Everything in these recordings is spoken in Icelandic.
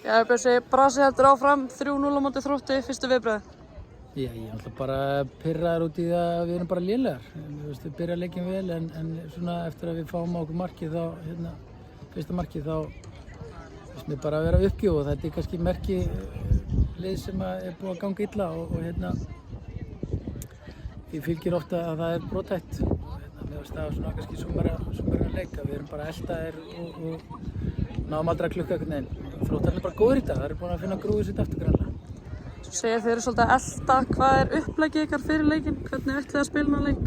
Já, Bjössi, Brasi heldur áfram 3-0 á móti Þrótti, fyrstu viðbrögð. Já, ég er alltaf bara pirraður út í það að við erum bara lélegar. Við byrja leikinn vel en svona eftir að við fáum á okkur markið þá, fyrsta markið þá finnst mér bara að vera uppgjöf og þetta er kannski merki lið sem er búið að ganga illa og því fylgir ofta að það er brothætt. Mér finnst það svona kannski sumara leika. Við erum bara eldaðir og náum aldrei að klukka einhvern veginn. Þróttarinn er bara góður í dag, það er búin að finna grúið sitt aftur grannlega. Svo segir þið eru svolítið að elda, hvað er uppleggið ykkar fyrir leikinn? Hvernig ætlið að spila þennan leik?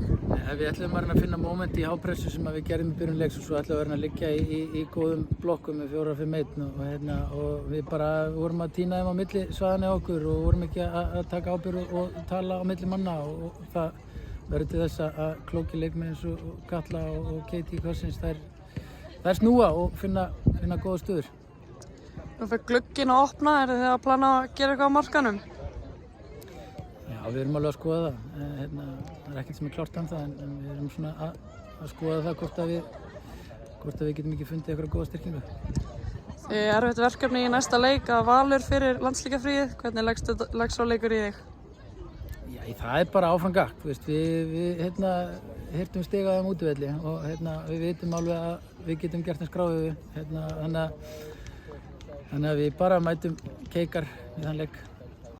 Við ætlum að finna moment í hápressu sem við gerðum í byrjun leiks og svo ætlum við að liggja í góðum blokkum með 4-5-1 og við bara vorum að tína þeim á milli svaðan hjá okkur og vorum ekki að taka ábyrgð og tala á milli manna og það verður til þess að klóki leikmenn eins og Katla og Katie Cousins þær snúa og finna góða stöður. Nú fyrir glugginn að opna, eru þið að plana að gera eitthvað á markanum? Já, við erum alveg að skoða það. Það er ekkert sem er klárt ennþá en við erum svona að skoða það hvort við getum ekki fundið eitthvað góða styrkingu. Þið er erfitt verkefni í næsta leik að Valur fyrir landsleikjafríið. Hvernig leggst sá leikur í þig? Já, það er bara áfram gakk. Við hirtum stig á þeim útivelli og við vitum alveg að við getum gert eins gráðu. Þannig að við bara mætum keikar í þann leik.